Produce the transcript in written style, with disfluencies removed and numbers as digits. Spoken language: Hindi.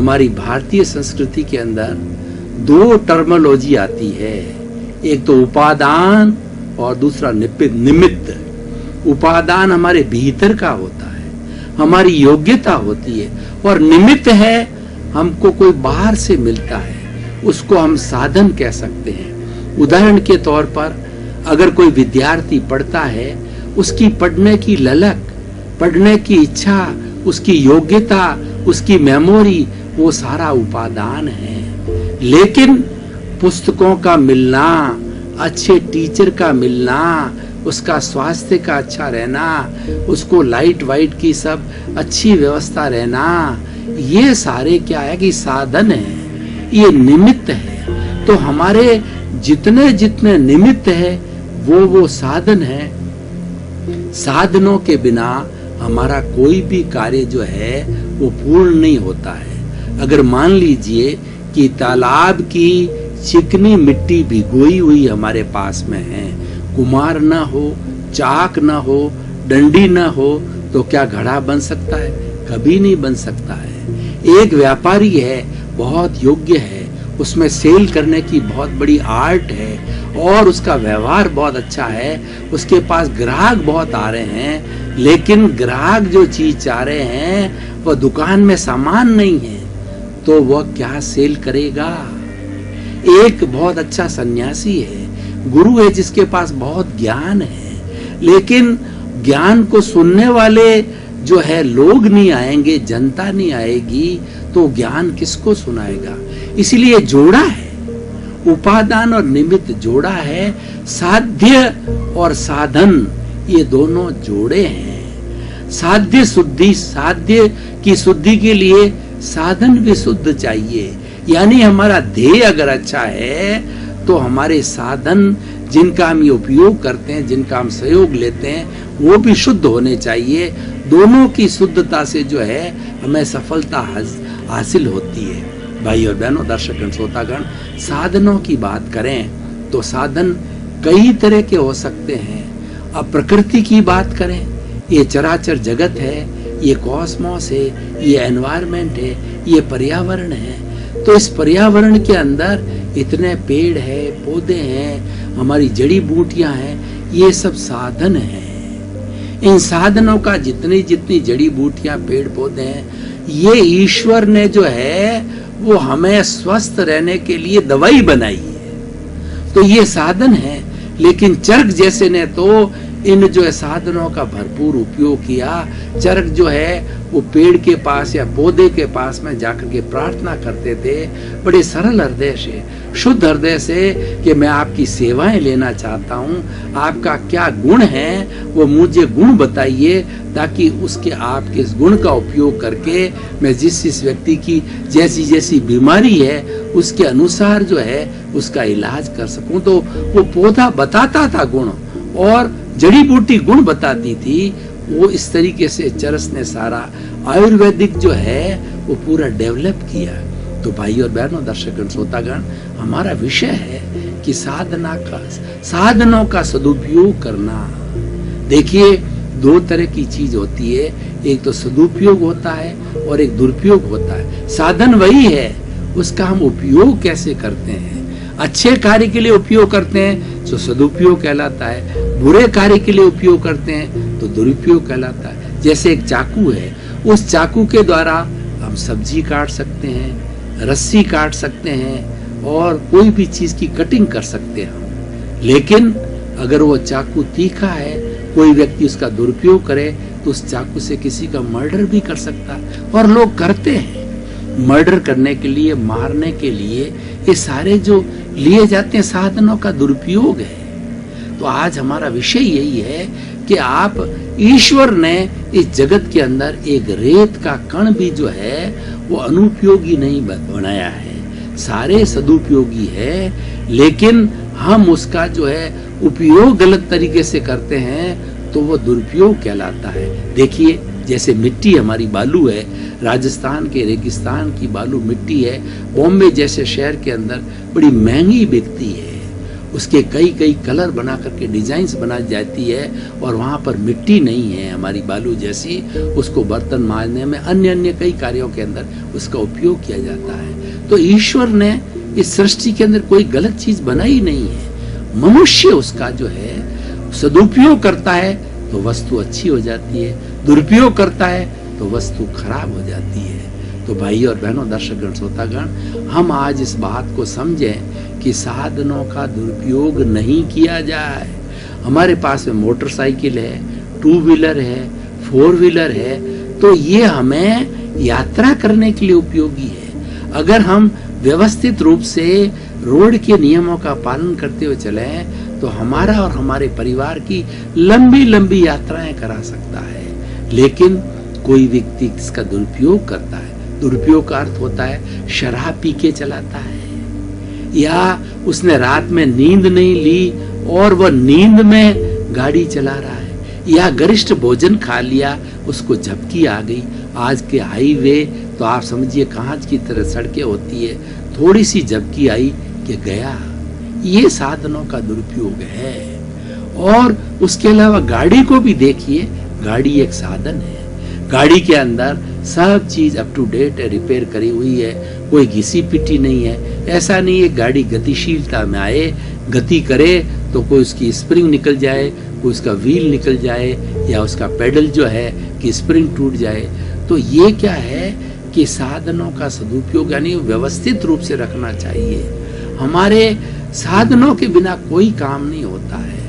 हमारी भारतीय संस्कृति के अंदर दो टर्मोलॉजी आती है, एक तो उपादान और दूसरा निमित्त। उपादान हमारे भीतर का होता है, हमारी योग्यता होती है, और निमित्त है हमको कोई बाहर से मिलता है, उसको हम साधन कह सकते हैं। उदाहरण के तौर पर अगर कोई विद्यार्थी पढ़ता है, उसकी पढ़ने की ललक, पढ़ने की इच्छा, उसकी योग्यता, उसकी मेमोरी, वो सारा उपादान है। लेकिन पुस्तकों का मिलना, अच्छे टीचर का मिलना, उसका स्वास्थ्य का अच्छा रहना, उसको लाइट वाइट की सब अच्छी व्यवस्था रहना, ये सारे क्या है कि साधन है, ये निमित्त है। तो हमारे जितने जितने निमित्त है वो साधन है। साधनों के बिना हमारा कोई भी कार्य जो है वो पूर्ण नहीं होता है। अगर मान लीजिए कि तालाब की चिकनी मिट्टी भिगोई हुई हमारे पास में है, कुम्हार ना हो, चाक ना हो, डंडी ना हो, तो क्या घड़ा बन सकता है? कभी नहीं बन सकता है। एक व्यापारी है, बहुत योग्य है, उसमें सेल करने की बहुत बड़ी आर्ट है और उसका व्यवहार बहुत अच्छा है, उसके पास ग्राहक बहुत आ रहे हैं, लेकिन ग्राहक जो चीज चाह रहे हैं वह दुकान में सामान नहीं है, तो वह क्या सेल करेगा? एक बहुत अच्छा सन्यासी है, गुरु है, जिसके पास बहुत ज्ञान है, लेकिन ज्ञान को सुनने वाले जो है लोग नहीं आएंगे, जनता नहीं आएगी, तो ज्ञान किसको सुनाएगा? इसलिए जोड़ा है, उपादान और निमित्त जोड़ा है, साध्य और साधन ये दोनों जोड़े हैं। साध्य की शुद्धि के लिए साधन भी शुद्ध चाहिए। यानी हमारा ध्येय अगर अच्छा है तो हमारे साधन जिनका हम ये उपयोग करते हैं, जिनका हम सहयोग लेते हैं, वो भी शुद्ध होने चाहिए। दोनों की शुद्धता से जो है हमें सफलता हासिल होती है। भाई और बहनों, दर्शकगण, श्रोतागण, साधनों की बात करें तो साधन कई तरह के हो सकते हैं। अब प्रकृति की बात करें, ये चराचर जगत है, ये कॉस्मोस है, ये एनवायरनमेंट है, ये पर्यावरण है। तो इस पर्यावरण के अंदर इतने पेड़ है, पौधे हैं, हमारी जड़ी बूटियां हैं, ये सब साधन हैं। इन साधनों का जितनी जितनी जड़ी बूटियां, पेड़ पौधे हैं, ये ईश्वर ने जो है वो हमें स्वस्थ रहने के लिए दवाई बनाई है, तो ये साधन है। लेकिन चरक जैसे ने तो इन जो है साधनों का भरपूर उपयोग किया। चरक जो है वो पेड़ के पास या पौधे के पास में जाकर के प्रार्थना करते थे, बड़े सरल हृदय से, शुद्ध हृदय से, कि मैं आपकी सेवाएं लेना चाहता हूँ, आपका क्या गुण है वो मुझे गुण बताइए, ताकि उसके आपके इस गुण का उपयोग करके मैं जिस व्यक्ति की जैसी जैसी बीमारी है उसके अनुसार जो है उसका इलाज कर सकूं। तो वो पौधा बताता था गुण और जड़ी बूटी गुण बताती थी। वो इस तरीके से चरस ने सारा आयुर्वेदिक जो है वो पूरा डेवलप किया। तो भाई और बहनों, दर्शकगण, श्रोतागण, हमारा विषय है कि साधनों का सदुपयोग करना। देखिए, दो तरह की चीज होती है, एक तो सदुपयोग होता है और एक दुरुपयोग होता है। साधन वही है, उसका हम उपयोग कैसे करते हैं। अच्छे कार्य के लिए उपयोग करते हैं तो सदुपयोग कहलाता है, बुरे कार्य के लिए उपयोग करते हैं तो दुरुपयोग कहलाता है। जैसे एक चाकू है, उस चाकू के द्वारा हम सब्जी काट सकते हैं, रस्सी काट सकते हैं और कोई भी चीज की कटिंग कर सकते हैं। लेकिन अगर वो चाकू तीखा है, कोई व्यक्ति उसका दुरुपयोग करे तो उस चाकू से किसी का मर्डर भी कर सकता है, और लोग करते हैं। मर्डर करने के लिए, मारने के लिए ये सारे जो लिए जाते हैं साधनों का दुरुपयोग है। तो आज हमारा विषय यही है कि आप, ईश्वर ने इस जगत के अंदर एक रेत का कण भी जो है वो अनुपयोगी नहीं बनाया है, सारे सदुपयोगी है, लेकिन हम उसका जो है उपयोग गलत तरीके से करते हैं तो वो दुरुपयोग कहलाता है। देखिए, जैसे मिट्टी हमारी बालू है, राजस्थान के रेगिस्तान की बालू मिट्टी है, बॉम्बे जैसे शहर के अंदर बड़ी महंगी बिकती है, उसके कई कई कलर बना करके डिजाइन्स बना जाती है, और वहाँ पर मिट्टी नहीं है हमारी बालू जैसी, उसको बर्तन मांजने में अन्य अन्य कई कार्यों के अंदर उसका उपयोग किया जाता है। तो ईश्वर ने इस सृष्टि के अंदर कोई गलत चीज बनाई नहीं है। मनुष्य उसका जो है सदुपयोग करता है तो वस्तु अच्छी हो जाती है, दुरुपयोग करता है तो वस्तु खराब हो जाती है। तो भाई और बहनों, दर्शकगण, श्रोतागण, हम आज इस बात को समझें कि साधनों का दुरुपयोग नहीं किया जाए। हमारे पास में मोटरसाइकिल है, टू व्हीलर है, फोर व्हीलर है, तो ये हमें यात्रा करने के लिए उपयोगी है। अगर हम व्यवस्थित रूप से रोड के नियमों का पालन करते हुए चले तो हमारा और हमारे परिवार की लंबी लंबी यात्राएं करा सकता है। लेकिन कोई व्यक्ति इसका दुरुपयोग करता है, दुरुपयोग का अर्थ होता है शराब पी के चलाता है, या उसने रात में नींद नहीं ली और वह नींद में गाड़ी चला रहा है, या गरिष्ठ भोजन खा लिया, उसको झपकी आ गई। आज के हाईवे तो आप समझिए कांच की तरह सड़कें होती है, थोड़ी सी झपकी आई कि गया। ये साधनों का दुरुपयोग है। और उसके अलावा गाड़ी को भी देखिए, गाड़ी एक साधन है। गाड़ी के अंदर सब चीज अप टू डेट है, रिपेयर करी हुई है, कोई घिसी पिटी नहीं है। ऐसा नहीं है गाड़ी गतिशीलता में आए, गति करे तो कोई उसकी स्प्रिंग निकल जाए, कोई उसका व्हील निकल जाए, या उसका पेडल जो है कि स्प्रिंग टूट जाए। तो ये क्या है कि साधनों का सदुपयोग यानी व्यवस्थित रूप से रखना चाहिए। हमारे साधनों के बिना कोई काम नहीं होता है।